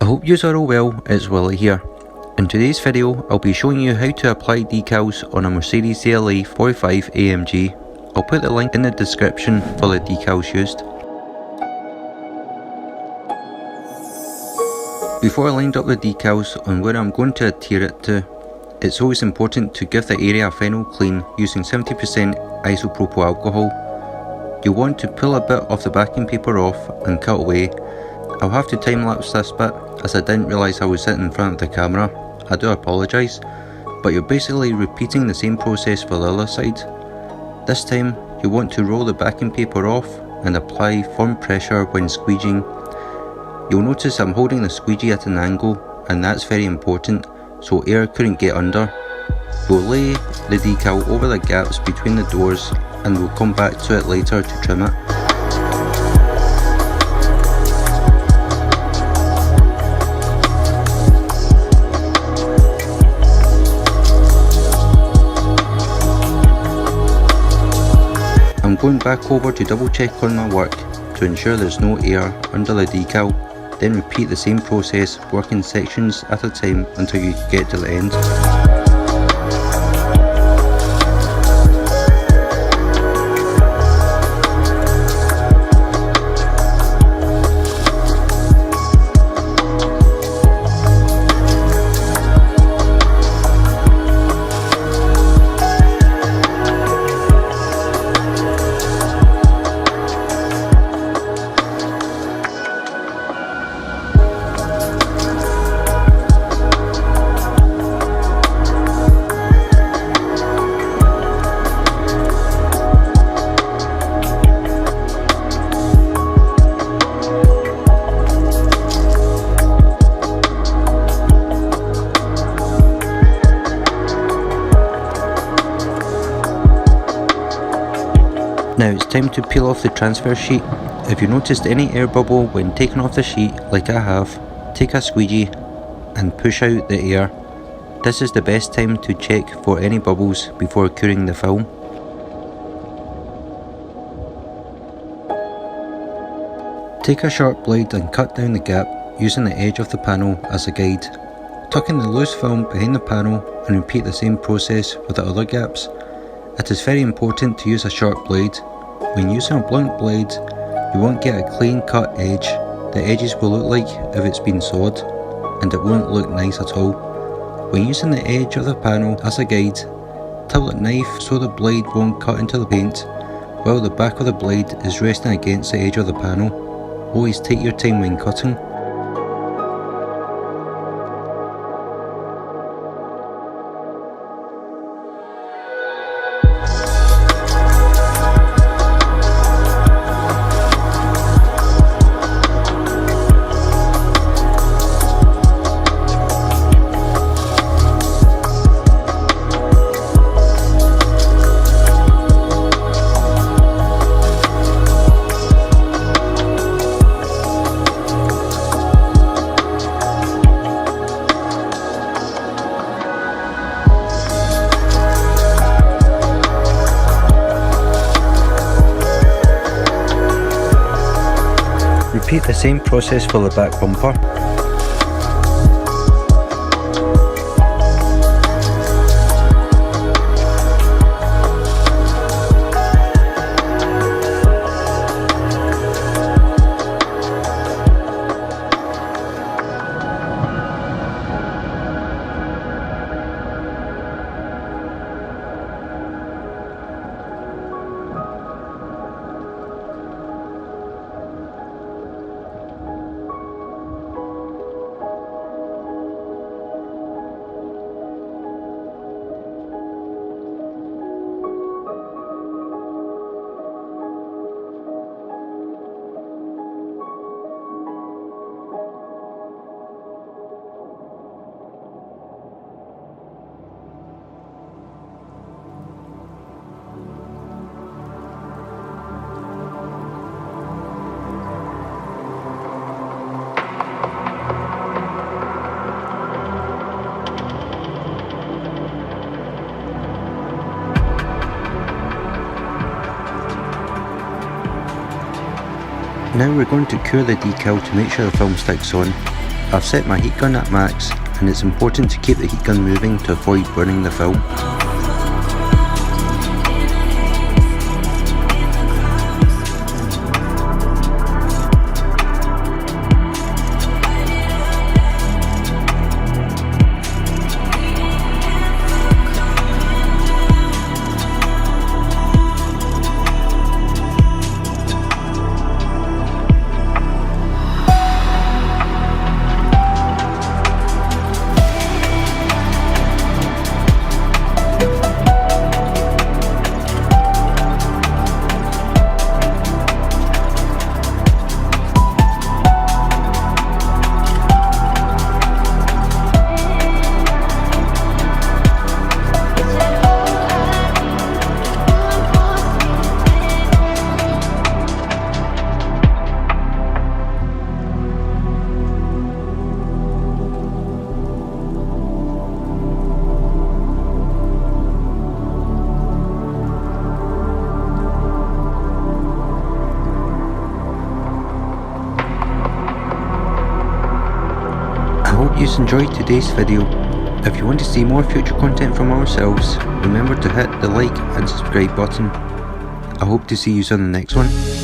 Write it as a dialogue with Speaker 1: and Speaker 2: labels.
Speaker 1: hope yous are all well, it's Willie here. In today's video, I'll be showing you how to apply decals on a Mercedes CLA45 AMG. I'll put the link in the description for the decals used. Before I lined up the decals on where I'm going to adhere it to, it's always important to give the area a final clean using 70% isopropyl alcohol. You'll want to pull a bit of the backing paper off and cut away. I'll have to time lapse this bit as I didn't realise I was sitting in front of the camera. I do apologise, but you're basically repeating the same process for the other side. This time you want to roll the backing paper off and apply firm pressure when squeegeeing. You'll notice I'm holding the squeegee at an angle, and that's very important so air couldn't get under. We'll lay the decal over the gaps between the doors and we'll come back to it later to trim it. I'm going back over to double check on my work to ensure there's no air under the decal, then repeat the same process working sections at a time until you get to the end. Now it's time to peel off the transfer sheet. If you noticed any air bubble when taking off the sheet, like I have, take a squeegee and push out the air. This is the best time to check for any bubbles before curing the film. Take a sharp blade and cut down the gap using the edge of the panel as a guide. Tuck in the loose film behind the panel and repeat the same process with the other gaps. It is very important to use a sharp blade. When using a blunt blade, you won't get a clean cut edge. The edges will look like if it's been sawed, and it won't look nice at all. When using the edge of the panel as a guide, tilt the knife so the blade won't cut into the paint, while the back of the blade is resting against the edge of the panel. Always take your time when cutting. Repeat the same process for the back bumper. Now we're going to cure the decal to make sure the film sticks on. I've set my heat gun at max, and it's important to keep the heat gun moving to avoid burning the film. I hope you enjoyed today's video. If you want to see more future content from ourselves, remember to hit the like and subscribe button. I hope to see you on the next one.